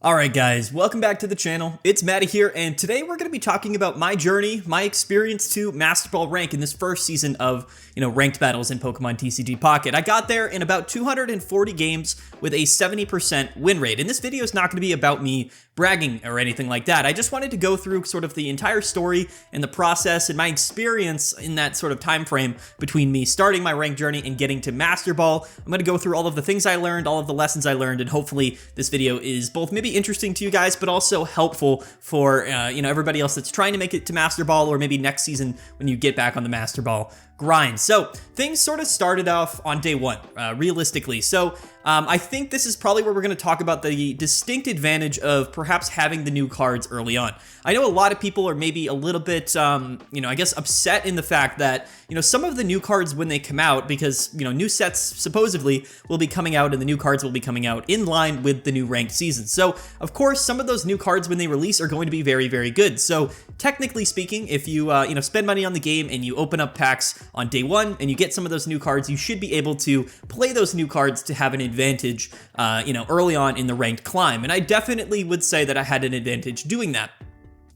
Alright guys, welcome back to the channel. It's Matty here, and today we're going to be talking about my journey, my experience to Master Ball rank in this first season of, ranked battles in Pokemon TCG Pocket. I got there in about 240 games with a 70% win rate, and this video is not going to be about me bragging or anything like that. I just wanted to go through sort of the entire story and the process and my experience in that sort of time frame between me starting my rank journey and getting to Master Ball. I'm going to go through all of the things I learned, all of the lessons I learned, and hopefully this video is both maybe interesting to you guys, but also helpful for everybody else that's trying to make it to Master Ball, or maybe next season when you get back on the Master Ball grind. So things sort of started off on day one, realistically. So I think this is probably where we're going to talk about the distinct advantage of perhaps having the new cards early on. I know a lot of people are maybe a little bit, I guess upset in the fact that, some of the new cards when they come out, because, new sets supposedly will be coming out and the new cards will be coming out in line with the new ranked season. So, of course, some of those new cards when they release are going to be very, very good. So, technically speaking, if you, spend money on the game and you open up packs on day one and you get some of those new cards, you should be able to play those new cards to have an advantage, early on in the ranked climb. And I definitely would say that I had an advantage doing that.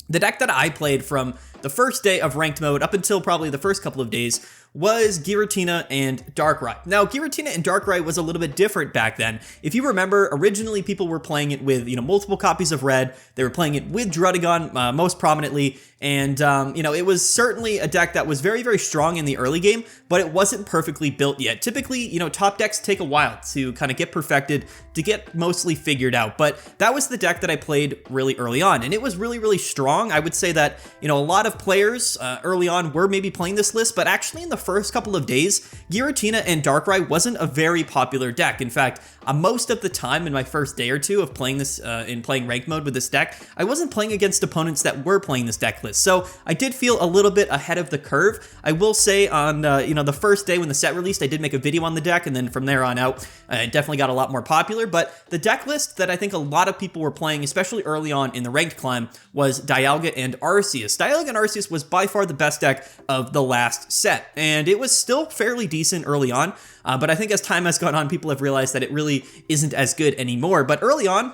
The deck that I played from the first day of ranked mode up until probably the first couple of days was Giratina and Darkrai. Now, Giratina and Darkrai was a little bit different back then. If you remember, originally people were playing it with, multiple copies of Red. They were playing it with Druddigon most prominently, and, it was certainly a deck that was very, very strong in the early game, but it wasn't perfectly built yet. Typically, top decks take a while to kind of get perfected, to get mostly figured out, but that was the deck that I played really early on, and it was really, really strong. I would say that, a lot of players early on were maybe playing this list, but actually in the first couple of days, Giratina and Darkrai wasn't a very popular deck. In fact, most of the time in my first day or two of playing this, in playing ranked mode with this deck, I wasn't playing against opponents that were playing this deck list. So I did feel a little bit ahead of the curve. I will say on, the first day when the set released, I did make a video on the deck, and then from there on out, it definitely got a lot more popular. But the deck list that I think a lot of people were playing, especially early on in the ranked climb, was Dialga and Arceus. Dialga and Arceus was by far the best deck of the last set, and it was still fairly decent early on, but I think as time has gone on, people have realized that it really isn't as good anymore. But early on,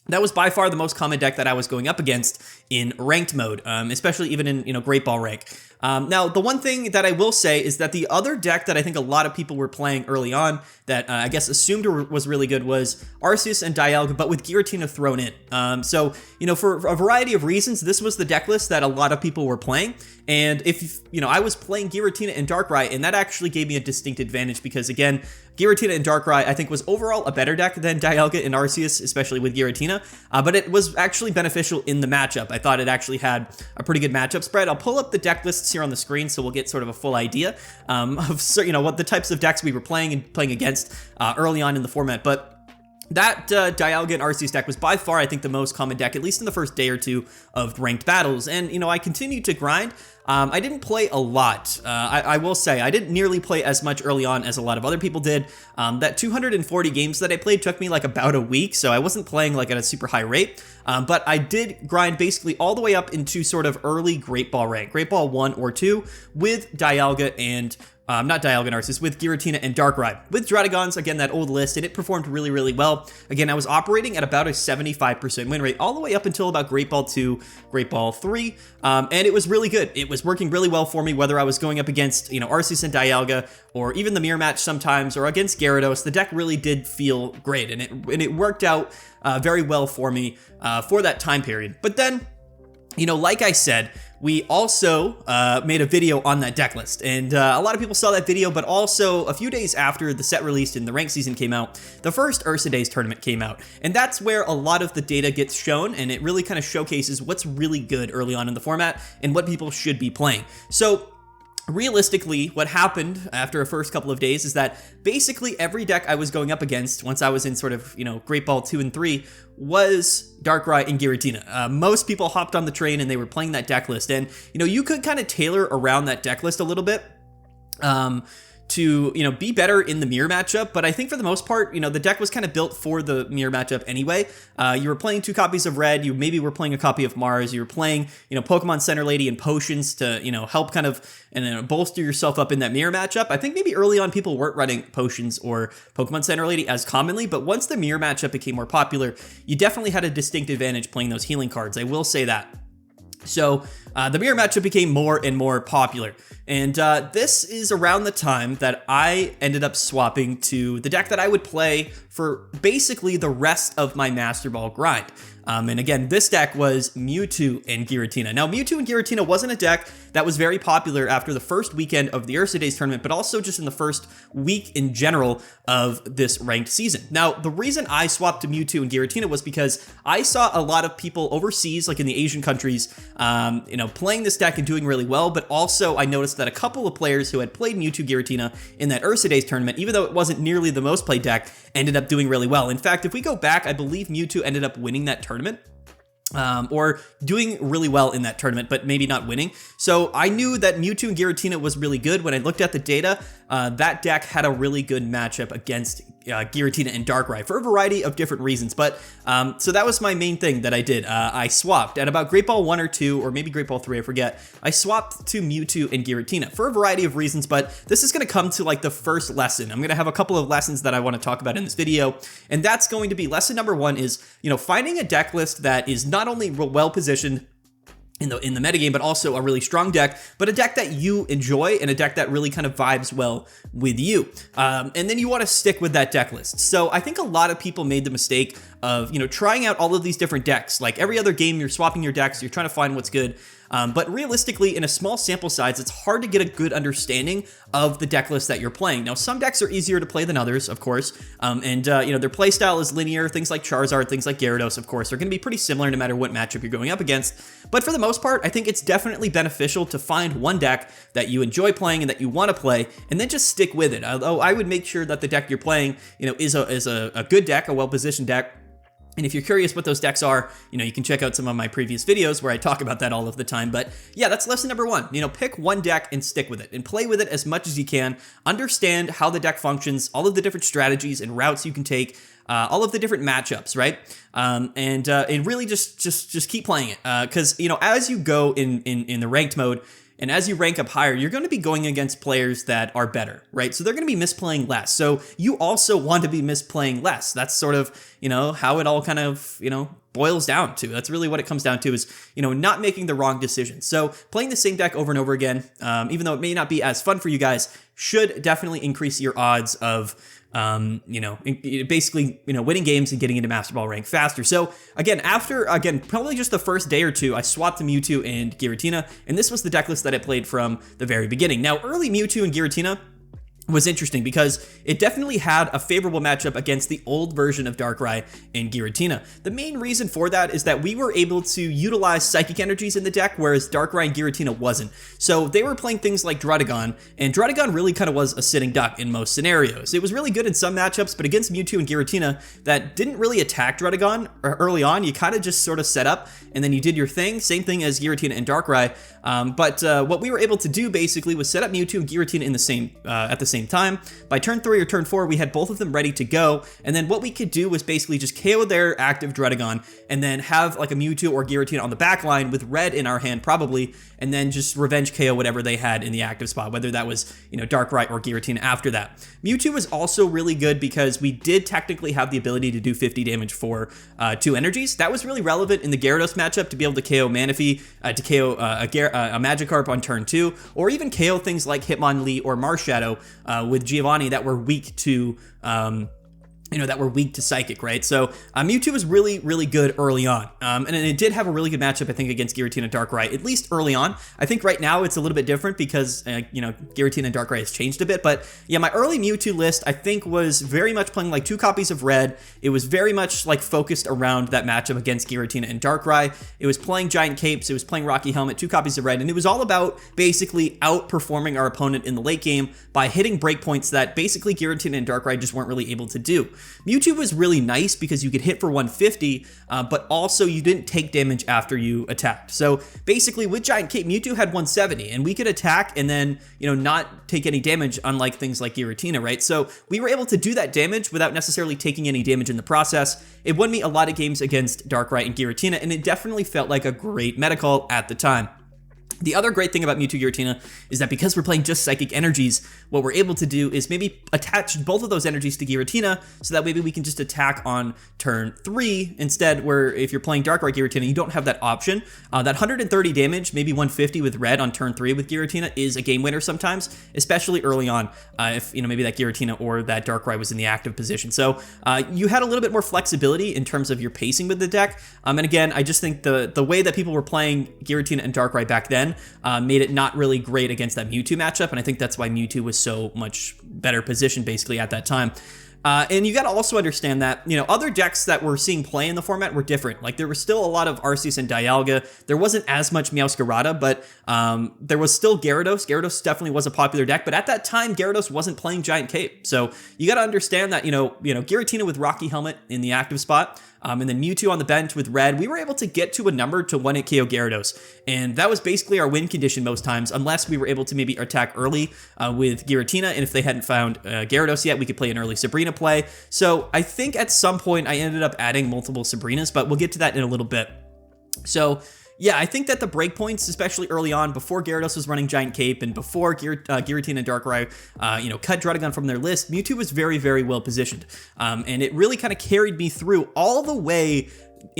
that was by far the most common deck that I was going up against in ranked mode, especially even in, Great Ball rank. Now, the one thing that I will say is that the other deck that I think a lot of people were playing early on that I guess assumed was really good was Arceus and Dialga, but with Giratina thrown in. So, for a variety of reasons, this was the deck list that a lot of people were playing. And if, I was playing Giratina and Darkrai, and that actually gave me a distinct advantage because, again, Giratina and Darkrai, I think, was overall a better deck than Dialga and Arceus, especially with Giratina, but it was actually beneficial in the matchup. I thought it actually had a pretty good matchup spread. I'll pull up the deck lists here on the screen so we'll get sort of a full idea of, what the types of decks we were playing and playing against early on in the format. But that Dialga and Arceus deck was by far, I think, the most common deck, at least in the first day or two of ranked battles. And, I continued to grind. I didn't play a lot. I will say I didn't nearly play as much early on as a lot of other people did. That 240 games that I played took me like about a week, so I wasn't playing like at a super high rate. But I did grind basically all the way up into sort of early Great Ball rank, Great Ball 1 or 2, with Dialga and not Dialga and Arceus, with Giratina and Darkrai. With Druddigons, again, that old list, and it performed really, really well. Again, I was operating at about a 75% win rate all the way up until about Great Ball 2, Great Ball 3, and it was really good. It was working really well for me, whether I was going up against, Arceus and Dialga, or even the mirror match sometimes, or against Gyarados. The deck really did feel great, and it worked out very well for me for that time period. But then, like I said, we also made a video on that deck list, and a lot of people saw that video, but also a few days after the set released and the ranked season came out, the first Ursa Days tournament came out, and that's where a lot of the data gets shown, and it really kind of showcases what's really good early on in the format and what people should be playing. So realistically, what happened after a first couple of days is that basically every deck I was going up against once I was in sort of, Great Ball 2 and 3 was Darkrai and Giratina. Most people hopped on the train and they were playing that deck list. And, you could kind of tailor around that deck list a little bit. to, be better in the mirror matchup, but I think for the most part, the deck was kind of built for the mirror matchup anyway. You were playing 2 copies of red, you maybe were playing a copy of Mars, you were playing, Pokemon Center Lady and potions to, help kind of and bolster yourself up in that mirror matchup. I think maybe early on people weren't running potions or Pokemon Center Lady as commonly, but once the mirror matchup became more popular, you definitely had a distinct advantage playing those healing cards. I will say that. So the mirror matchup became more and more popular. And this is around the time that I ended up swapping to the deck that I would play for basically the rest of my Master Ball grind. And again, this deck was Mewtwo and Giratina. Now, Mewtwo and Giratina wasn't a deck that was very popular after the first weekend of the Ursa Days tournament, but also just in the first week in general of this ranked season. Now, the reason I swapped to Mewtwo and Giratina was because I saw a lot of people overseas, like in the Asian countries, playing this deck and doing really well, but also I noticed that a couple of players who had played Mewtwo Giratina in that Ursa Days tournament, even though it wasn't nearly the most played deck, ended up doing really well. In fact, if we go back, I believe Mewtwo ended up winning that tournament. Or doing really well in that tournament, but maybe not winning. So I knew that Mewtwo and Giratina was really good. When I looked at the data, that deck had a really good matchup against Giratina and Darkrai for a variety of different reasons. But so that was my main thing that I did. I swapped at about Great Ball 1 or 2, or maybe Great Ball 3, I forget. I swapped to Mewtwo and Giratina for a variety of reasons, but this is going to come to like the first lesson. I'm going to have a couple of lessons that I want to talk about in this video, and that's going to be lesson number 1 is, finding a deck list that is not only well positioned in the metagame, but also a really strong deck, but a deck that you enjoy and a deck that really kind of vibes well with you. And then you want to stick with that deck list. So I think a lot of people made the mistake of, trying out all of these different decks. Like every other game, you're swapping your decks, you're trying to find what's good. But realistically, in a small sample size, it's hard to get a good understanding of the deck list that you're playing. Now, some decks are easier to play than others, of course, and their playstyle is linear. Things like Charizard, things like Gyarados, of course, are going to be pretty similar no matter what matchup you're going up against. But for the most part, I think it's definitely beneficial to find one deck that you enjoy playing and that you want to play, and then just stick with it. Although I would make sure that the deck you're playing, is a good deck, a well-positioned deck. And if you're curious what those decks are, you can check out some of my previous videos where I talk about that all of the time. But yeah, that's lesson number 1. Pick one deck and stick with it and play with it as much as you can. Understand how the deck functions, all of the different strategies and routes you can take, all of the different matchups, right? And really just keep playing it. Because, as you go in the ranked mode, and as you rank up higher, you're going to be going against players that are better, right? So they're going to be misplaying less. So you also want to be misplaying less. That's sort of, how it all kind of, boils down to. That's really what it comes down to is, not making the wrong decisions. So playing the same deck over and over again, even though it may not be as fun for you guys, should definitely increase your odds of basically, winning games and getting into Master Ball rank faster. So again, probably just the first day or two, I swapped to Mewtwo and Giratina, and this was the deck list that I played from the very beginning. Now, early Mewtwo and Giratina was interesting because it definitely had a favorable matchup against the old version of Darkrai and Giratina. The main reason for that is that we were able to utilize Psychic Energies in the deck, whereas Darkrai and Giratina wasn't. So they were playing things like Druddigon, and Druddigon really kind of was a sitting duck in most scenarios. It was really good in some matchups, but against Mewtwo and Giratina that didn't really attack Druddigon early on. You kind of just sort of set up, and then you did your thing. Same thing as Giratina and Darkrai. But what we were able to do basically was set up Mewtwo and Giratina in the same at the same time. By turn 3 or turn 4, we had both of them ready to go, and then what we could do was basically just KO their active Druddigon, and then have like a Mewtwo or Giratina on the back line with red in our hand probably, and then just revenge KO whatever they had in the active spot, whether that was, Darkrai or Giratina after that. Mewtwo was also really good because we did technically have the ability to do 50 damage for 2 energies. That was really relevant in the Gyarados matchup to be able to KO Manaphy, to KO a Magikarp on turn 2, or even KO things like Hitmonlee or Marshadow with Giovanni that were weak to that were weak to Psychic, right? So Mewtwo was really, really good early on. And it did have a really good matchup, I think, against Giratina and Darkrai, at least early on. I think right now it's a little bit different because, Giratina and Darkrai has changed a bit. But yeah, my early Mewtwo list, I think, was very much playing like 2 copies of red. It was very much like focused around that matchup against Giratina and Darkrai. It was playing Giant Capes. It was playing Rocky Helmet, 2 copies of red. And it was all about basically outperforming our opponent in the late game by hitting breakpoints that basically Giratina and Darkrai just weren't really able to do. Mewtwo was really nice because you could hit for 150, but also you didn't take damage after you attacked. So basically with Giant Cape, Mewtwo had 170 and we could attack and then, not take any damage, unlike things like Giratina, right? So we were able to do that damage without necessarily taking any damage in the process. It won me a lot of games against Darkrai and Giratina, and it definitely felt like a great meta call at the time. The other great thing about Mewtwo Giratina is that because we're playing just Psychic Energies, what we're able to do is maybe attach both of those energies to Giratina so that maybe we can just attack on turn 3 instead, where if you're playing Darkrai Giratina, you don't have that option. That 130 damage, maybe 150 with red on turn 3 with Giratina is a game winner sometimes, especially early on if, maybe that Giratina or that Darkrai was in the active position. So you had a little bit more flexibility in terms of your pacing with the deck. And again, I just think the way that people were playing Giratina and Darkrai back then made it not really great against that Mewtwo matchup, and I think that's why Mewtwo was so much better positioned basically at that time. And you got to also understand that, other decks that we're seeing play in the format were different. Like there was still a lot of Arceus and Dialga. There wasn't as much Meowscarada, but there was still Gyarados. Gyarados definitely was a popular deck, but at that time, Gyarados wasn't playing Giant Cape. So you got to understand that, Giratina with Rocky Helmet in the active spot, and then Mewtwo on the bench with red, we were able to get to a number to 1-hit KO Gyarados. And that was basically our win condition most times, unless we were able to maybe attack early with Giratina. And if they hadn't found Gyarados yet, we could play an early Sabrina play. So I think at some point I ended up adding multiple Sabrinas, but we'll get to that in a little bit. So yeah, I think that the breakpoints, especially early on, before Gyarados was running Giant Cape and before Giratina and Darkrai, cut Druddigon from their list, Mewtwo was very, very well positioned. And it really kind of carried me through all the way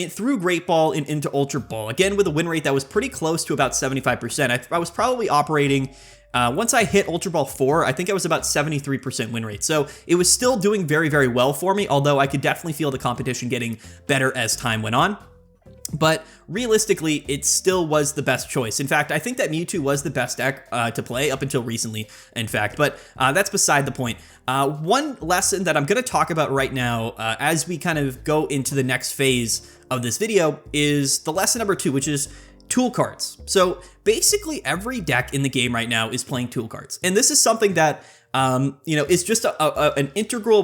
through Great Ball and into Ultra Ball. Again, with a win rate that was pretty close to about 75%. I was probably operating... once I hit Ultra Ball 4, I think I was about 73% win rate. So it was still doing very, very well for me, although I could definitely feel the competition getting better as time went on. But realistically, it still was the best choice. In fact, I think that Mewtwo was the best deck to play up until recently, in fact. But that's beside the point. One lesson that I'm going to talk about right now as we kind of go into the next phase of this video is the lesson number 2, which is tool cards. So basically every deck in the game right now is playing tool cards. And this is something that is just an integral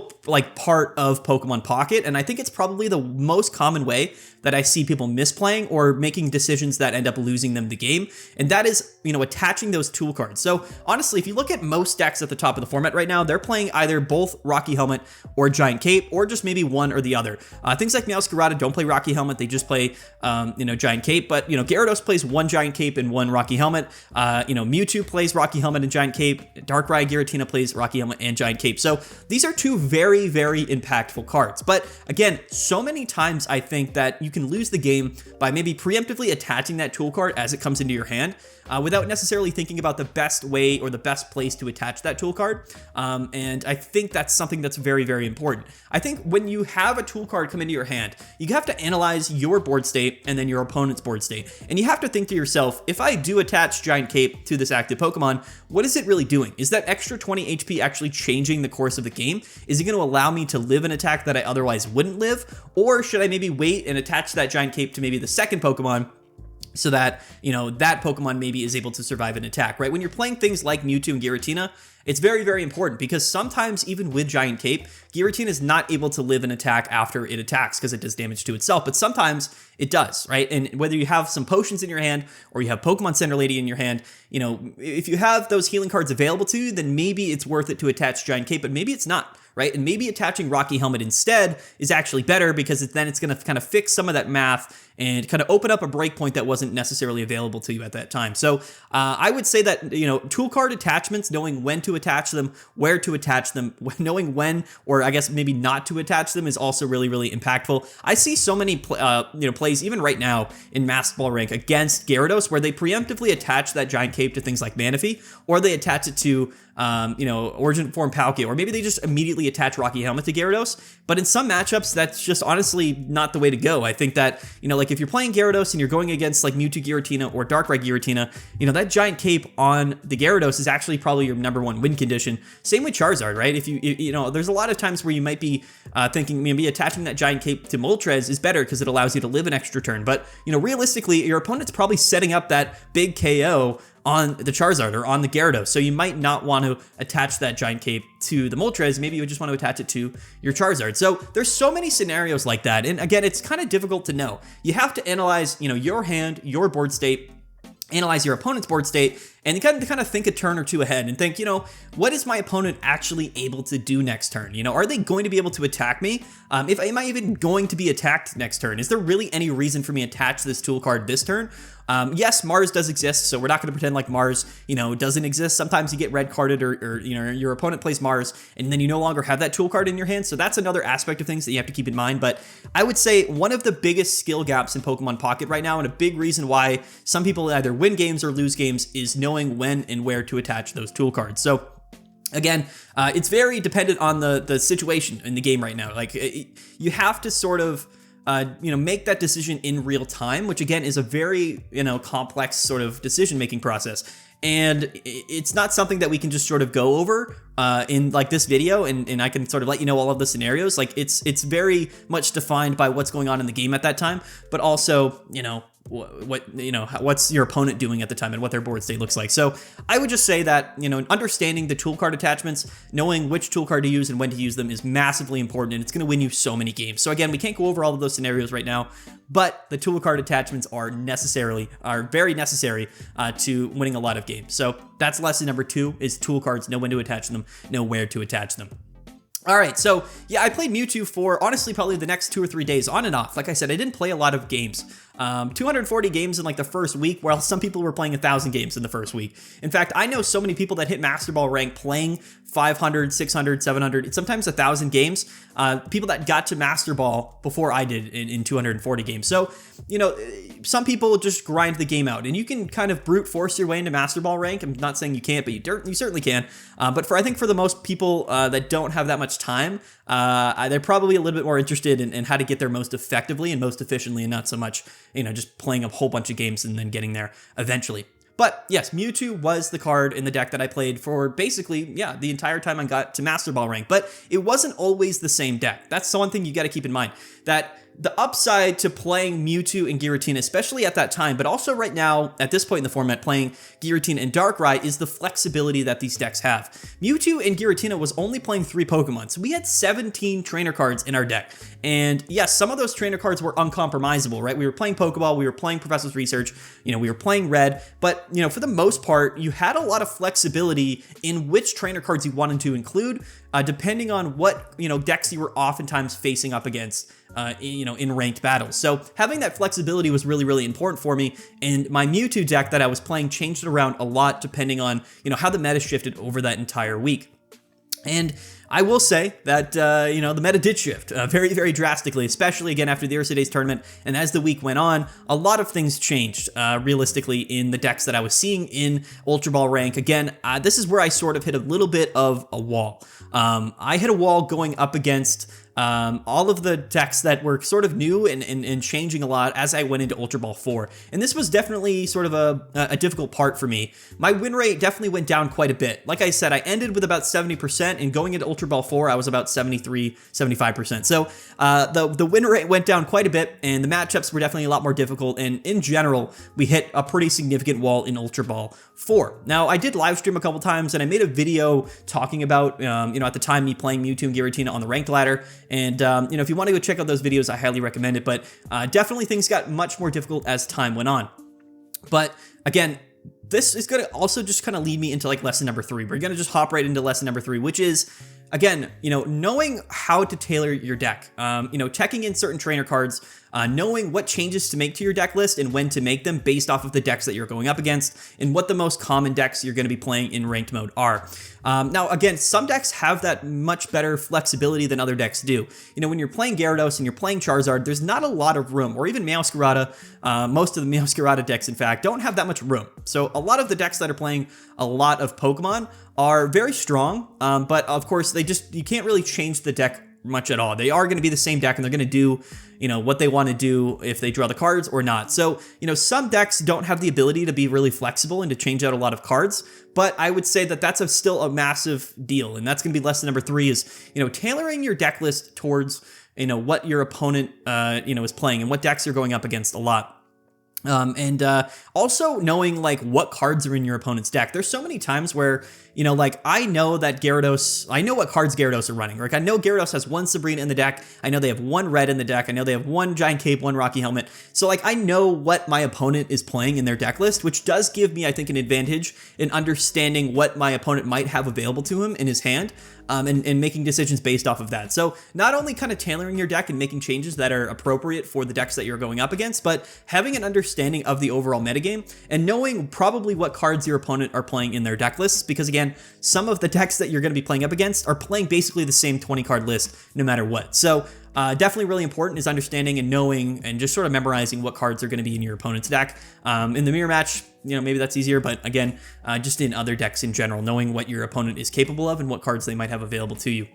part of Pokemon Pocket, and I think it's probably the most common way that I see people misplaying or making decisions that end up losing them the game, and that is, attaching those tool cards. So honestly, if you look at most decks at the top of the format right now, they're playing either both Rocky Helmet or Giant Cape, or just maybe one or the other. Things like Meowscarada don't play Rocky Helmet, they just play, Giant Cape, but, Gyarados plays one Giant Cape and one Rocky Helmet. Mewtwo plays Rocky Helmet and Giant Cape, Darkrai, Giratina plays Rocky Helmet and Giant Cape. So these are two very, very impactful cards. But again, so many times I think that you can lose the game by maybe preemptively attaching that tool card as it comes into your hand without necessarily thinking about the best way or the best place to attach that tool card. And I think that's something that's very, very important. I think when you have a tool card come into your hand, you have to analyze your board state and then your opponent's board state. And you have to think to yourself, if I do attach Giant Cape to this active Pokemon, what is it really doing? Is that extra 20 HP actually changing the course of the game? Is it going to allow me to live an attack that I otherwise wouldn't live? Or should I maybe wait and attach that Giant Cape to maybe the second Pokemon so that, that Pokemon maybe is able to survive an attack, right? When you're playing things like Mewtwo and Giratina, it's very, very important because sometimes even with Giant Cape, Giratina is not able to live an attack after it attacks because it does damage to itself, but sometimes it does, right? And whether you have some potions in your hand or you have Pokemon Center Lady in your hand, if you have those healing cards available to you, then maybe it's worth it to attach Giant Cape, but maybe it's not, right? And maybe attaching Rocky Helmet instead is actually better because then it's going to kind of fix some of that math and kind of open up a breakpoint that wasn't necessarily available to you at that time. So I would say that, tool card attachments, knowing when to attach them, where to attach them, knowing when, or I guess maybe not to attach them is also really, really impactful. I see so many, plays even right now in Masked Ball rank against Gyarados where they preemptively attach that Giant Cape to things like Manaphy, or they attach it to, Origin Form Palkia, or maybe they just immediately attach Rocky Helmet to Gyarados. But in some matchups, that's just honestly not the way to go. I think that, if you're playing Gyarados and you're going against like Mewtwo Giratina or Darkrai Giratina, that Giant Cape on the Gyarados is actually probably your number one win condition. Same with Charizard, right? If there's a lot of times where you might be thinking maybe attaching that Giant Cape to Moltres is better because it allows you to live an extra turn. But, realistically, your opponent's probably setting up that big KO on the Charizard or on the Gyarados. So you might not want to attach that Giant Cape to the Moltres, maybe you would just want to attach it to your Charizard. So there's so many scenarios like that. And again, it's kind of difficult to know. You have to analyze, your hand, your board state, analyze your opponent's board state, and kind of think a turn or two ahead and think, what is my opponent actually able to do next turn? Are they going to be able to attack me? Am I even going to be attacked next turn? Is there really any reason for me to attach this tool card this turn? Yes, Mars does exist, so we're not going to pretend like Mars, doesn't exist. Sometimes you get red carded or your opponent plays Mars and then you no longer have that tool card in your hand. So that's another aspect of things that you have to keep in mind. But I would say one of the biggest skill gaps in Pokemon Pocket right now, and a big reason why some people either win games or lose games, is knowing when and where to attach those tool cards. So again, it's very dependent on the situation in the game right now. Like you have to sort of make that decision in real time, which again is a very, complex sort of decision-making process. And it's not something that we can just sort of go over in like this video and I can sort of let you know all of the scenarios. Like it's very much defined by what's going on in the game at that time, but also, what's your opponent doing at the time and what their board state looks like. So I would just say that, understanding the tool card attachments, knowing which tool card to use and when to use them is massively important, and it's going to win you so many games. So again, we can't go over all of those scenarios right now, but the tool card attachments are very necessary to winning a lot of games. So that's lesson number 2, is tool cards, know when to attach them, know where to attach them. All right, so yeah, I played Mewtwo for honestly probably the next 2 or 3 days on and off. Like I said, I didn't play a lot of games. 240 games in like the first week, while some people were playing 1,000 games in the first week. In fact, I know so many people that hit Master Ball rank playing 500, 600, 700, sometimes 1,000 games. People that got to Master Ball before I did in 240 games. So, some people just grind the game out, and you can kind of brute force your way into Master Ball rank. I'm not saying you can't, but you certainly can. But I think for the most people that don't have that much time, they're probably a little bit more interested in how to get there most effectively and most efficiently, and not so much, just playing a whole bunch of games and then getting there eventually. But yes, Mewtwo was the card in the deck that I played for basically, the entire time I got to Master Ball rank. But it wasn't always the same deck. That's the one thing you got to keep in mind. That the upside to playing Mewtwo and Giratina, especially at that time, but also right now, at this point in the format, playing Giratina and Darkrai, is the flexibility that these decks have. Mewtwo and Giratina was only playing 3 Pokemon, so we had 17 trainer cards in our deck. And yes, some of those trainer cards were uncompromisable, right? We were playing Pokeball, we were playing Professor's Research, we were playing Red, but, for the most part, you had a lot of flexibility in which trainer cards you wanted to include, depending on what, decks you were oftentimes facing up against, in ranked battles. So having that flexibility was really, really important for me. And my Mewtwo deck that I was playing changed it around a lot depending on, how the meta shifted over that entire week. And I will say that, the meta did shift very, very drastically, especially again after the Ursa tournament. And as the week went on, a lot of things changed realistically in the decks that I was seeing in Ultra Ball rank. Again, this is where I sort of hit a little bit of a wall. I hit a wall going up against all of the decks that were sort of new and changing a lot as I went into Ultra Ball 4. And this was definitely sort of a difficult part for me. My win rate definitely went down quite a bit. Like I said, I ended with about 70%, and going into Ultra Ball 4, I was about 73, 75%. So the win rate went down quite a bit, and the matchups were definitely a lot more difficult. And in general, we hit a pretty significant wall in Ultra Ball 4. Now, I did live stream a couple times, and I made a video talking about, at the time, me playing Mewtwo and Giratina on the ranked ladder. And, if you want to go check out those videos, I highly recommend it. But definitely things got much more difficult as time went on. But again, this is going to also just kind of lead me into like lesson number 3. We're going to just hop right into lesson number 3, which is, again, knowing how to tailor your deck, checking in certain trainer cards, knowing what changes to make to your deck list and when to make them based off of the decks that you're going up against and what the most common decks you're going to be playing in ranked mode are. Now, again, some decks have that much better flexibility than other decks do. When you're playing Gyarados and you're playing Charizard, there's not a lot of room, or even Meowscarada. Most of the Meowscarada decks, in fact, don't have that much room. So a lot of the decks that are playing a lot of Pokemon are very strong, but of course, you can't really change the deck much at all. They are going to be the same deck, and they're going to do, what they want to do if they draw the cards or not. So, some decks don't have the ability to be really flexible and to change out a lot of cards, but I would say that that's still a massive deal, and that's going to be lesson number 3 is, tailoring your deck list towards, what your opponent, is playing and what decks you're going up against a lot. And also knowing like what cards are in your opponent's deck. There's so many times where, you know, like I know that Gyarados, I know what cards Gyarados are running. Like I know Gyarados has one Sabrina in the deck. I know they have one red in the deck. I know they have one Giant Cape, one Rocky Helmet. So like I know what my opponent is playing in their deck list, which does give me, I think, an advantage in understanding what my opponent might have available to him in his hand. And making decisions based off of that. So not only kind of tailoring your deck and making changes that are appropriate for the decks that you're going up against, but having an understanding of the overall metagame and knowing probably what cards your opponent are playing in their deck lists. Because again, some of the decks that you're going to be playing up against are playing basically the same 20 card list no matter what. So definitely really important is understanding and knowing and just sort of memorizing what cards are going to be in your opponent's deck. In the mirror match, you know, maybe that's easier, but again, just in other decks in general, knowing what your opponent is capable of and what cards they might have available to you.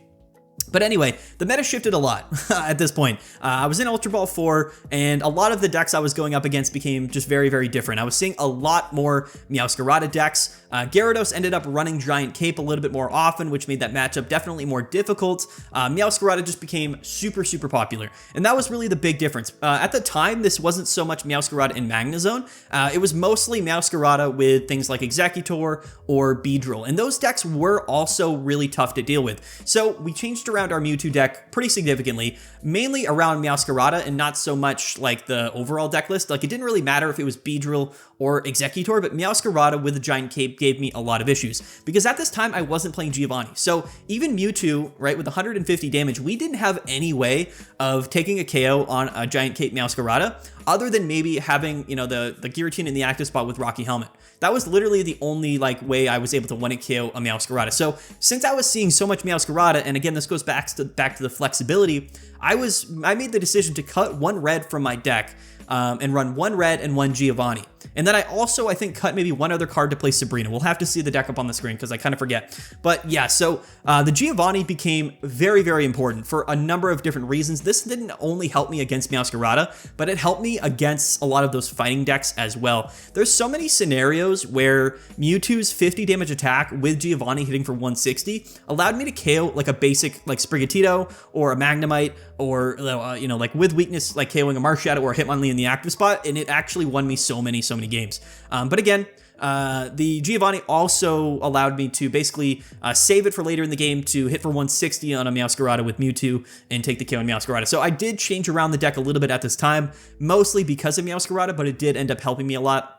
But anyway, the meta shifted a lot at this point. I was in Ultra Ball 4, and a lot of the decks I was going up against became just very, very different. I was seeing a lot more Meowscarada decks. Gyarados ended up running Giant Cape a little bit more often, which made that matchup definitely more difficult. Meowscarada just became super, super popular, and that was really the big difference. At the time, this wasn't so much Meowscarada and Magnezone. It was mostly Meowscarada with things like Exeggutor or Beedrill, and those decks were also really tough to deal with. So we changed around our Mewtwo deck pretty significantly, mainly around Meowscarada and not so much like the overall deck list. Like it didn't really matter if it was Beedrill or Exeggutor, but Meowscarada with the Giant Cape gave me a lot of issues because at this time I wasn't playing Giovanni. So even Mewtwo, right, with 150 damage, we didn't have any way of taking a KO on a Giant Cape Meowscarada other than maybe having, you know, the Giratina in the active spot with Rocky Helmet. That was literally the only like way I was able to one-hit KO a Meowscarada. So since I was seeing so much Meowscarada, and again, this goes back to the flexibility, I made the decision to cut one red from my deck and run one red and one Giovanni. And then I also, I think, cut maybe one other card to play Sabrina. We'll have to see the deck up on the screen because I kind of forget. But yeah, so the Giovanni became very, very important for a number of different reasons. This didn't only help me against Meowscarada, but it helped me against a lot of those fighting decks as well. There's so many scenarios where Mewtwo's 50 damage attack with Giovanni hitting for 160 allowed me to KO like a basic like Sprigatito or a Magnemite or, you know, like with weakness, like KOing a Marshadow or a Hitmonlee in the active spot, and it actually won me so many games. But again, the Giovanni also allowed me to basically save it for later in the game to hit for 160 on a Meowscarada with Mewtwo and take the KO on Meowscarada. So I did change around the deck a little bit at this time, mostly because of Meowscarada, but it did end up helping me a lot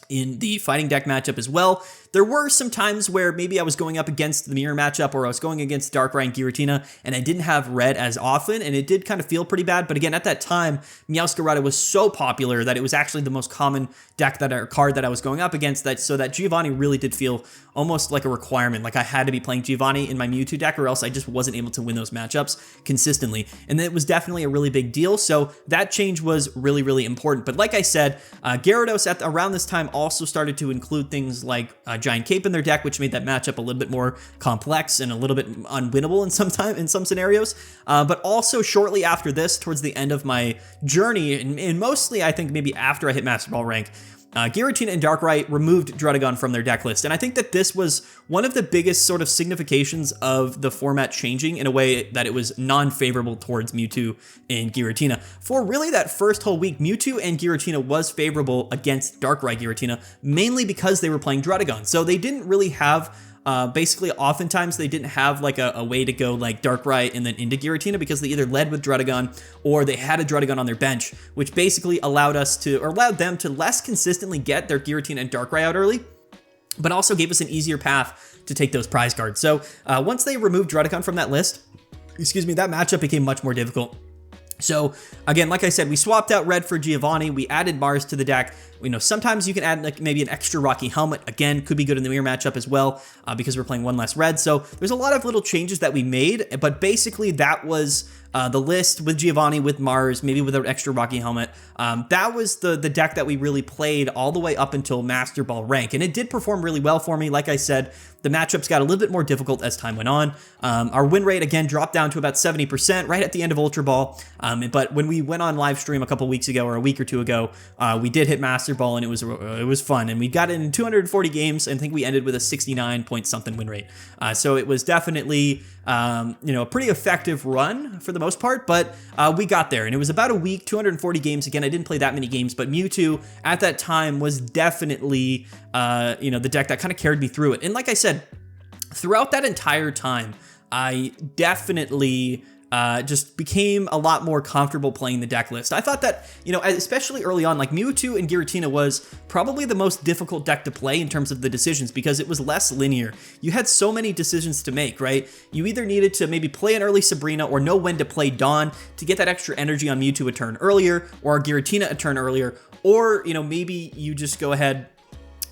in the fighting deck matchup as well. There were some times where maybe I was going up against the mirror matchup or I was going against Darkrai and Giratina and I didn't have red as often, and it did kind of feel pretty bad. But again, at that time, Meowscarada was so popular that it was actually the most common deck card that I was going up against, so that Giovanni really did feel almost like a requirement. Like I had to be playing Giovanni in my Mewtwo deck or else I just wasn't able to win those matchups consistently. And it was definitely a really big deal. So that change was really, really important. But like I said, Gyarados around this time also started to include things like Giant Cape in their deck, which made that matchup a little bit more complex and a little bit unwinnable in some scenarios. But also shortly after this, towards the end of my journey, and mostly I think maybe after I hit Master Ball rank, Giratina and Darkrai removed Druddigon from their deck list, and I think that this was one of the biggest sort of significations of the format changing in a way that it was non-favorable towards Mewtwo and Giratina. For really that first whole week, Mewtwo and Giratina was favorable against Darkrai Giratina, mainly because they were playing Druddigon, so they didn't really have basically, oftentimes they didn't have like a way to go like Darkrai and then into Giratina because they either led with Druddigon or they had a Druddigon on their bench, which basically allowed them to less consistently get their Giratina and Darkrai out early, but also gave us an easier path to take those prize cards. So once they removed Druddigon from that list, that matchup became much more difficult. So again, like I said, we swapped out red for Giovanni. We added Mars to the deck. You know, sometimes you can add like maybe an extra Rocky Helmet. Again, could be good in the mirror matchup as well because we're playing one less red. So there's a lot of little changes that we made, but basically that was the list with Giovanni, with Mars, maybe with an extra Rocky Helmet. That was the deck that we really played all the way up until Master Ball rank, and it did perform really well for me. Like I said, the matchups got a little bit more difficult as time went on. Our win rate, again, dropped down to about 70% right at the end of Ultra Ball, but when we went on live stream a couple weeks ago or a week or two ago, we did hit Master Master Ball, and it was fun. And we got it in 240 games, and I think we ended with a 69 point something win rate. So it was definitely a pretty effective run for the most part, but we got there, and it was about a week, 240 games. Again, I didn't play that many games, but Mewtwo at that time was definitely the deck that kind of carried me through it. And like I said, throughout that entire time, I definitely just became a lot more comfortable playing the deck list. I thought that, especially early on, like Mewtwo and Giratina was probably the most difficult deck to play in terms of the decisions because it was less linear. You had so many decisions to make, right? You either needed to maybe play an early Sabrina or know when to play Dawn to get that extra energy on Mewtwo a turn earlier, or Giratina a turn earlier, or, maybe you just go ahead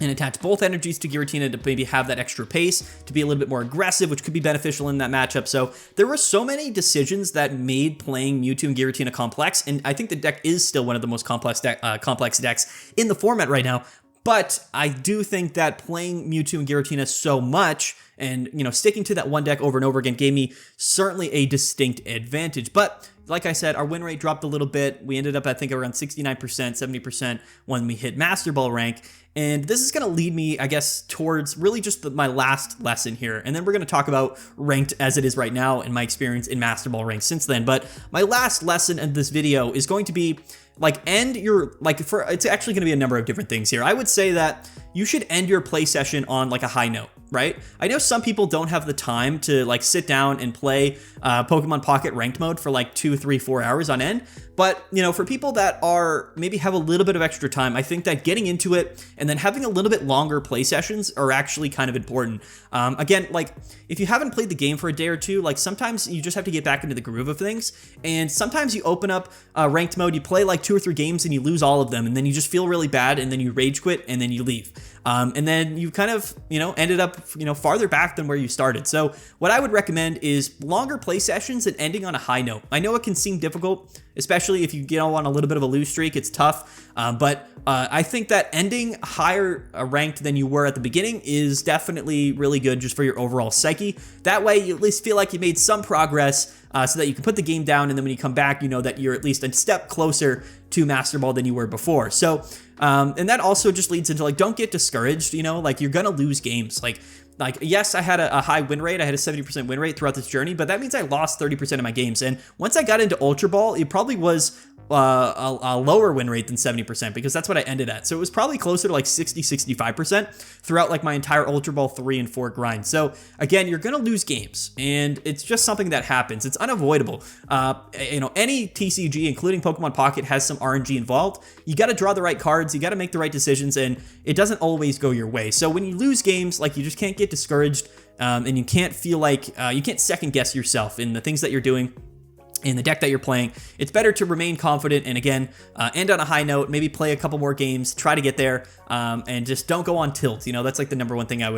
and attach both energies to Giratina to maybe have that extra pace, to be a little bit more aggressive, which could be beneficial in that matchup. So there were so many decisions that made playing Mewtwo and Giratina complex, and I think the deck is still one of the most complex decks in the format right now. But I do think that playing Mewtwo and Giratina so much and, sticking to that one deck over and over again gave me certainly a distinct advantage. But like I said, our win rate dropped a little bit. We ended up, I think, around 69%, 70% when we hit Master Ball rank. And this is going to lead me, I guess, towards really just my last lesson here. And then we're going to talk about ranked as it is right now and my experience in Master Ball rank since then. But my last lesson in this video is going to be it's actually going to be a number of different things here. I would say that you should end your play session on like a high note, right? I know some people don't have the time to like sit down and play Pokemon Pocket ranked mode for like 2, 3, 4 hours on end. But, for people that are maybe have a little bit of extra time, I think that getting into it and then having a little bit longer play sessions are actually kind of important. Again, like if you haven't played the game for a day or two, like sometimes you just have to get back into the groove of things. And sometimes you open up ranked mode, you play like 2 or 3 games and you lose all of them. And then you just feel really bad and then you rage quit and then you leave. And then you kind of, ended up, farther back than where you started. So what I would recommend is longer play sessions and ending on a high note. I know it can seem difficult, especially if you get on a little bit of a lose streak, it's tough. But I think that ending higher ranked than you were at the beginning is definitely really good just for your overall psyche. That way you at least feel like you made some progress so that you can put the game down. And then when you come back, you know that you're at least a step closer to Master Ball than you were before. So, and that also just leads into like, don't get discouraged, like you're going to lose games. Like, yes, I had a high win rate. I had a 70% win rate throughout this journey, but that means I lost 30% of my games. And once I got into Ultra Ball, it probably was a lower win rate than 70% because that's what I ended at. So it was probably closer to like 60, 65% throughout like my entire Ultra Ball 3 and 4 grind. So again, you're going to lose games and it's just something that happens. It's unavoidable. Any TCG, including Pokemon Pocket, has some RNG involved. You got to draw the right cards. You got to make the right decisions, and it doesn't always go your way. So when you lose games, like you just can't get discouraged, and you can't feel like you can't second guess yourself in the things that you're doing in the deck that you're playing. It's better to remain confident and again, end on a high note, maybe play a couple more games, try to get there, and just don't go on tilt. That's like the number one thing I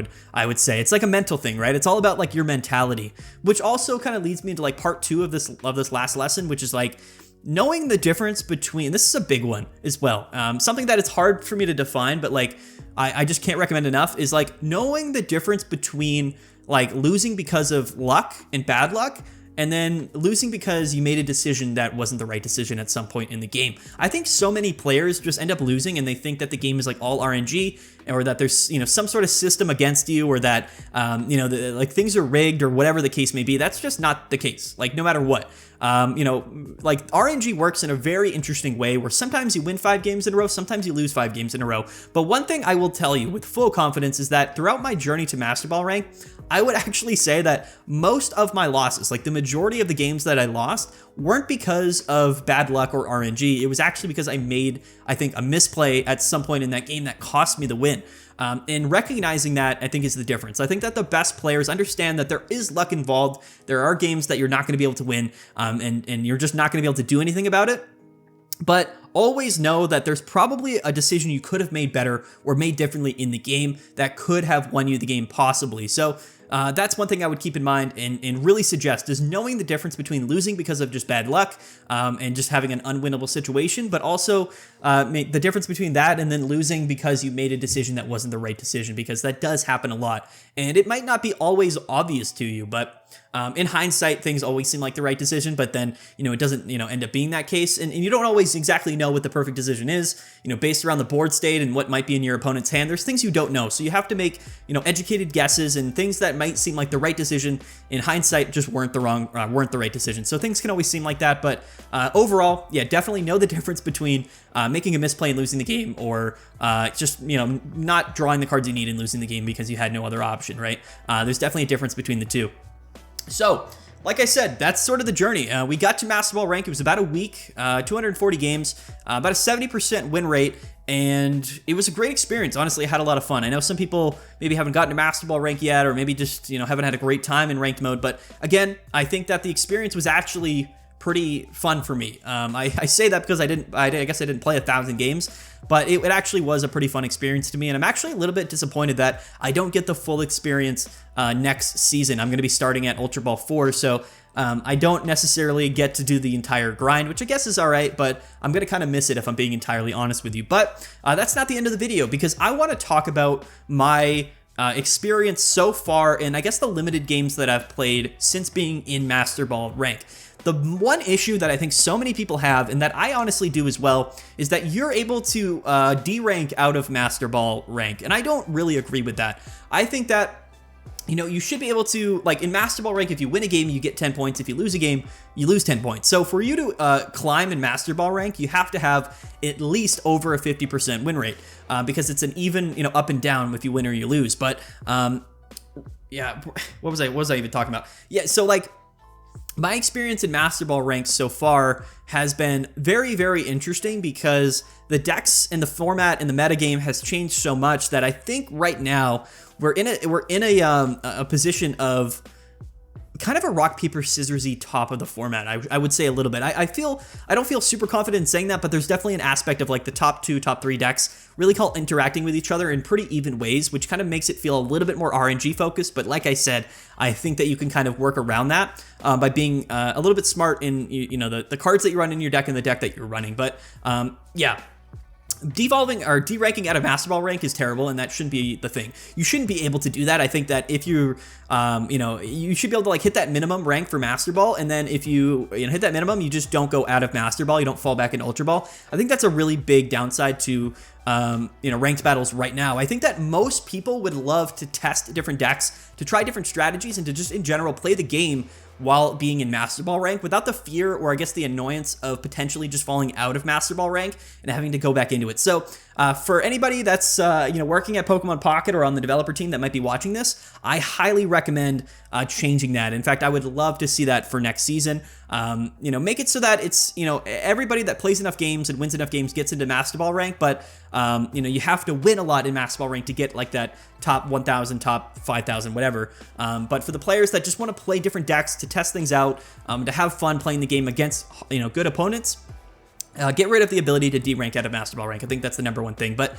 would say. It's like a mental thing, right? It's all about like your mentality, which also kind of leads me into like part 2 of this last lesson, which is like knowing the difference between, this is a big one as well. Something that it's hard for me to define, but like, I just can't recommend enough is like knowing the difference between like losing because of luck and bad luck, and then losing because you made a decision that wasn't the right decision at some point in the game. I think so many players just end up losing and they think that the game is like all RNG, or that there's some sort of system against you, or that like things are rigged or whatever the case may be. That's just not the case. Like no matter what, like RNG works in a very interesting way where sometimes you win 5 games in a row, sometimes you lose 5 games in a row. But one thing I will tell you with full confidence is that throughout my journey to Master Ball rank, I would actually say that most of my losses, like the majority of the games that I lost, weren't because of bad luck or RNG. It was actually because I made, I think, a misplay at some point in that game that cost me the win. And recognizing that, I think, is the difference. I think that the best players understand that there is luck involved. There are games that you're not going to be able to win, and you're just not going to be able to do anything about it. But always know that there's probably a decision you could have made better or made differently in the game that could have won you the game possibly. So that's one thing I would keep in mind and really suggest is knowing the difference between losing because of just bad luck and just having an unwinnable situation, but also the difference between that and then losing because you made a decision that wasn't the right decision, because that does happen a lot. And it might not be always obvious to you, but in hindsight, things always seem like the right decision, but then, it doesn't, end up being that case. And you don't always exactly know what the perfect decision is, based around the board state and what might be in your opponent's hand. There's things you don't know. So you have to make, educated guesses, and things that might seem like the right decision in hindsight just weren't the right decision. So things can always seem like that. But overall, yeah, definitely know the difference between making a misplay and losing the game, or just, not drawing the cards you need and losing the game because you had no other option, right? There's definitely a difference between the two. So, like I said, that's sort of the journey. We got to Master Ball rank. It was about a week, 240 games, about a 70% win rate, and it was a great experience. Honestly, I had a lot of fun. I know some people maybe haven't gotten to Master Ball rank yet, or maybe just, haven't had a great time in ranked mode. But again, I think that the experience was actually pretty fun for me. I say that because I guess I didn't play 1,000 games, but it actually was a pretty fun experience to me, and I'm actually a little bit disappointed that I don't get the full experience next season. I'm going to be starting at Ultra Ball 4, so I don't necessarily get to do the entire grind, which I guess is all right, but I'm going to kind of miss it if I'm being entirely honest with you. But that's not the end of the video, because I want to talk about my experience so far, and I guess the limited games that I've played since being in Master Ball rank. The one issue that I think so many people have, and that I honestly do as well, is that you're able to D-rank out of Master Ball rank, and I don't really agree with that. I think that, you should be able to, like in Master Ball rank, if you win a game, you get 10 points. If you lose a game, you lose 10 points. So for you to climb in Master Ball rank, you have to have at least over a 50% win rate, because it's an even, up and down if you win or you lose. But yeah, what was I even talking about? Yeah, so like, my experience in Master Ball rank so far has been very, very interesting, because the decks and the format and the metagame has changed so much that I think right now we're in a position of kind of a rock, paper, scissors-y top of the format. I would say a little bit. I don't feel super confident in saying that, but there's definitely an aspect of like the top 2, top 3 decks really call interacting with each other in pretty even ways, which kind of makes it feel a little bit more RNG focused. But like I said, I think that you can kind of work around that by being a little bit smart in the cards that you run in your deck and the deck that you're running. But yeah. Devolving or deranking out of Master Ball rank is terrible, and that shouldn't be the thing. You shouldn't be able to do that. I think that if you're, you should be able to like hit that minimum rank for Master Ball, and then if you hit that minimum, you just don't go out of Master Ball. You don't fall back into Ultra Ball. I think that's a really big downside to ranked battles right now. I think that most people would love to test different decks, to try different strategies, and to just in general play the game while being in Master Ball rank without the fear, or I guess the annoyance, of potentially just falling out of Master Ball rank and having to go back into it. So for anybody that's working at Pokemon Pocket or on the developer team that might be watching this, I highly recommend changing that. In fact, I would love to see that for next season. Make it so that it's, everybody that plays enough games and wins enough games gets into Master Ball rank, but you have to win a lot in Master Ball rank to get like that top 1,000, top 5,000, whatever. But for the players that just want to play different decks, to test things out, to have fun playing the game against, good opponents, get rid of the ability to derank out of Master Ball rank. I think that's the number one thing. But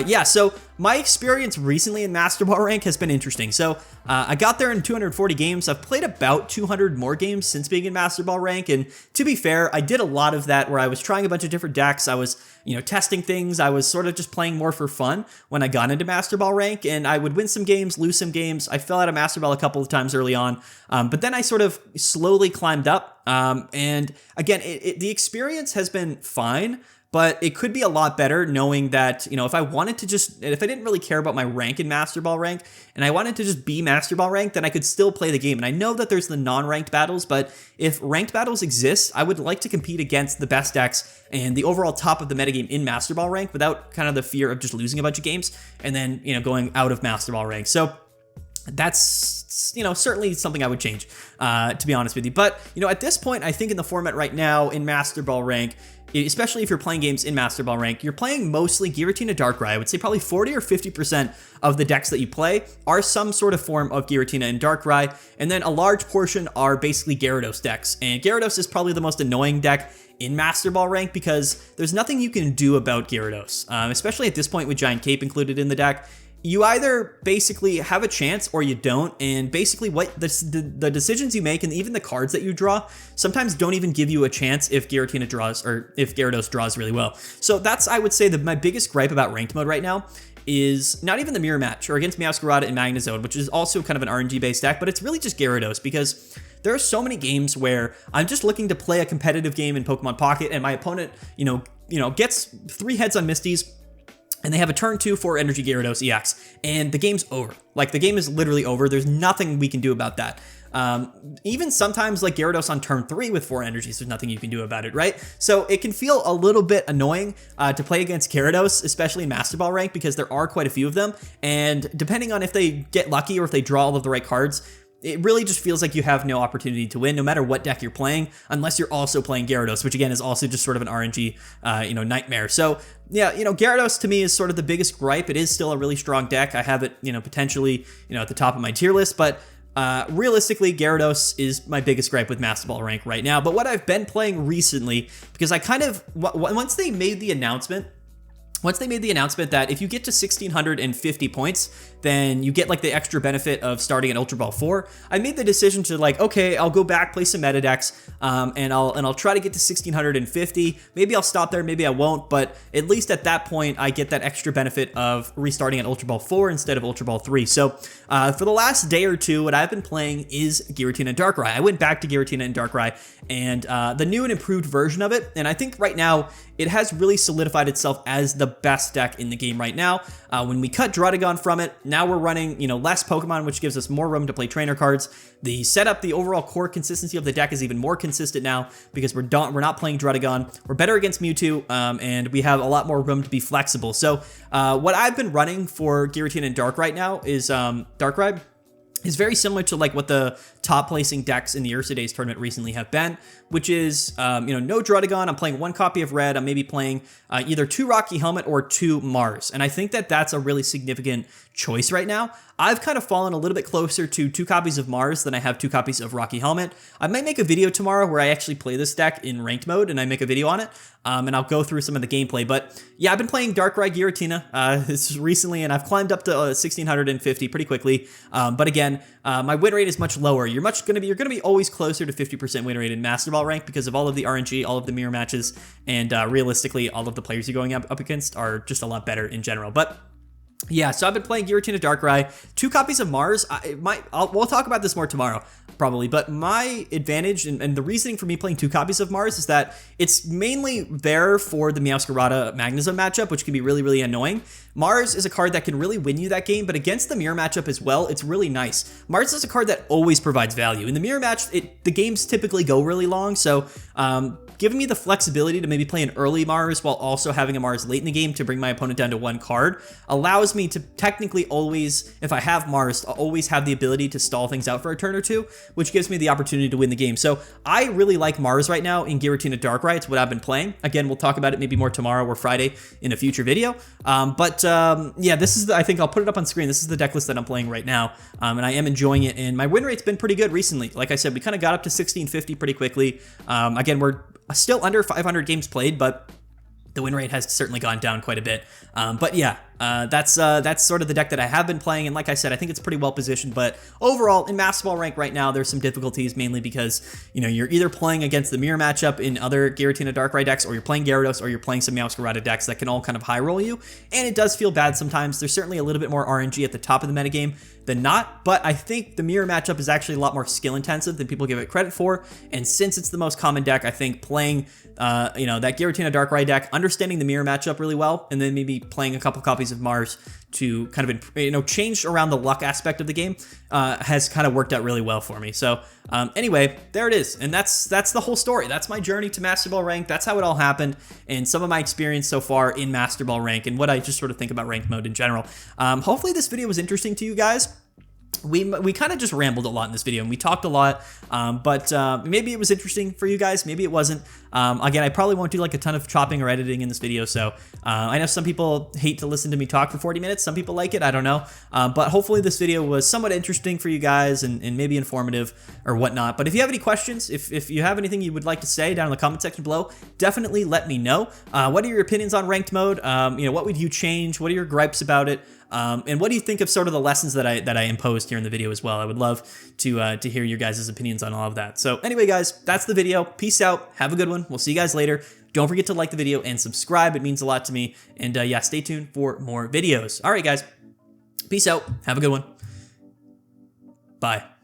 yeah, so my experience recently in Master Ball rank has been interesting. So I got there in 240 games. I've played about 200 more games since being in Master Ball rank. And to be fair, I did a lot of that where I was trying a bunch of different decks. I was, testing things. I was sort of just playing more for fun when I got into Master Ball rank, and I would win some games, lose some games. I fell out of Master Ball a couple of times early on, but then I sort of slowly climbed up. And again, the experience has been fine, but it could be a lot better knowing that, if I wanted to if I didn't really care about my rank in Master Ball rank and I wanted to just be Master Ball rank, then I could still play the game. And I know that there's the non-ranked battles, but if ranked battles exist, I would like to compete against the best decks and the overall top of the metagame in Master Ball rank without kind of the fear of just losing a bunch of games and then, going out of Master Ball rank. So that's, certainly something I would change, to be honest with you. But, at this point, I think in the format right now in Master Ball rank, especially if you're playing games in Master Ball rank, you're playing mostly Giratina Darkrai. I would say probably 40 or 50% of the decks that you play are some sort of form of Giratina and Darkrai, and then a large portion are basically Gyarados decks. And Gyarados is probably the most annoying deck in Master Ball rank because there's nothing you can do about Gyarados, especially at this point with Giant Cape included in the deck. You either basically have a chance or you don't, and basically what the decisions you make and even the cards that you draw sometimes don't even give you a chance if Giratina draws or if Gyarados draws really well. So that's, I would say, my biggest gripe about ranked mode right now is not even the mirror match or against Meowscarada and Magnezone, which is also kind of an RNG based deck, but it's really just Gyarados because there are so many games where I'm just looking to play a competitive game in Pokemon Pocket and my opponent, gets 3 heads on Misties, and they have a turn 2 for Energy Gyarados EX, and the game's over. Like, the game is literally over. There's nothing we can do about that. Even sometimes like Gyarados on turn 3 with 4 energies, there's nothing you can do about it, right? So it can feel a little bit annoying to play against Gyarados, especially in Master Ball rank, because there are quite a few of them, and depending on if they get lucky or if they draw all of the right cards, it really just feels like you have no opportunity to win, no matter what deck you're playing, unless you're also playing Gyarados, which again is also just sort of an RNG, nightmare. So yeah, Gyarados to me is sort of the biggest gripe. It is still a really strong deck. I have it, potentially, at the top of my tier list, but realistically, Gyarados is my biggest gripe with Master Ball rank right now. But what I've been playing recently, because I kind of, once they made the announcement that if you get to 1,650 points, then you get like the extra benefit of starting at Ultra Ball 4, I made the decision to like, okay, I'll go back, play some meta decks, and I'll try to get to 1,650. Maybe I'll stop there, maybe I won't, but at least at that point, I get that extra benefit of restarting at Ultra Ball 4 instead of Ultra Ball 3. So for the last day or two, what I've been playing is Giratina and Darkrai. I went back to Giratina and Darkrai, and the new and improved version of it, and I think right now, it has really solidified itself as the best deck in the game right now. When we cut Druddigon from it, now we're running, less Pokemon, which gives us more room to play trainer cards. The setup, the overall core consistency of the deck is even more consistent now because we're not playing Druddigon. We're better against Mewtwo, and we have a lot more room to be flexible. So what I've been running for Giratina and Dark right now is Darkrai. Is very similar to like what the top placing decks in the Ursa Days tournament recently have been, which is, no Druddigon. I'm playing 1 copy of Red. I'm maybe playing either 2 Rocky Helmet or 2 Mars. And I think that that's a really significant choice right now. I've kind of fallen a little bit closer to 2 copies of Mars than I have 2 copies of Rocky Helmet. I might make a video tomorrow where I actually play this deck in ranked mode and I make a video on it. And I'll go through some of the gameplay. But yeah, I've been playing Darkrai Giratina this recently, and I've climbed up to 1,650 pretty quickly. But again, my win rate is much lower. You're gonna be always closer to 50% win rate in Master Ball rank because of all of the RNG, all of the mirror matches, and realistically, all of the players you're going up against are just a lot better in general. But yeah, so I've been playing Giratina Darkrai, 2 copies of Mars. We'll talk about this more tomorrow, probably, but my advantage and the reasoning for me playing 2 copies of Mars is that it's mainly there for the Meowscarada Magnezone matchup, which can be really, really annoying. Mars is a card that can really win you that game, but against the mirror matchup as well, it's really nice. Mars is a card that always provides value. In the mirror match, the games typically go really long, so giving me the flexibility to maybe play an early Mars while also having a Mars late in the game to bring my opponent down to 1 card allows me to technically always, if I have Mars, I'll always have the ability to stall things out for a turn or 2, which gives me the opportunity to win the game. So I really like Mars right now in Giratina Darkrai. It's what I've been playing. Again, we'll talk about it maybe more tomorrow or Friday in a future video. Yeah, this is I think I'll put it up on screen. This is the deck list that I'm playing right now, and I am enjoying it. And my win rate's been pretty good recently. Like I said, we kind of got up to 1,650 pretty quickly. Again, we're still under 500 games played, but the win rate has certainly gone down quite a bit. But yeah, that's sort of the deck that I have been playing, and like I said, I think it's pretty well positioned, but overall, in Master Ball rank right now, there's some difficulties, mainly because, you're either playing against the mirror matchup in other Giratina Darkrai decks, or you're playing Gyarados, or you're playing some Meowscarada decks that can all kind of high roll you, and it does feel bad sometimes. There's certainly a little bit more RNG at the top of the metagame than not, but I think the mirror matchup is actually a lot more skill intensive than people give it credit for, and since it's the most common deck, I think playing, that Giratina Darkrai deck, understanding the mirror matchup really well, and then maybe playing a couple copies of Mars to kind of, change around the luck aspect of the game has kind of worked out really well for me. So anyway, there it is. And that's the whole story. That's my journey to Master Ball rank. That's how it all happened, and some of my experience so far in Master Ball rank and what I just sort of think about ranked mode in general. Hopefully this video was interesting to you guys. We kind of just rambled a lot in this video, and we talked a lot, but maybe it was interesting for you guys, maybe it wasn't. Again, I probably won't do like a ton of chopping or editing in this video, so I know some people hate to listen to me talk for 40 minutes, some people like it, I don't know, but hopefully this video was somewhat interesting for you guys and maybe informative or whatnot. But if you have any questions, if you have anything you would like to say down in the comment section below, definitely let me know. What are your opinions on ranked mode? What would you change? What are your gripes about it? And what do you think of sort of the lessons that I imposed here in the video as well? I would love to hear your guys' opinions on all of that. So anyway, guys, that's the video. Peace out. Have a good one. We'll see you guys later. Don't forget to like the video and subscribe. It means a lot to me. And yeah, stay tuned for more videos. All right, guys. Peace out. Have a good one. Bye.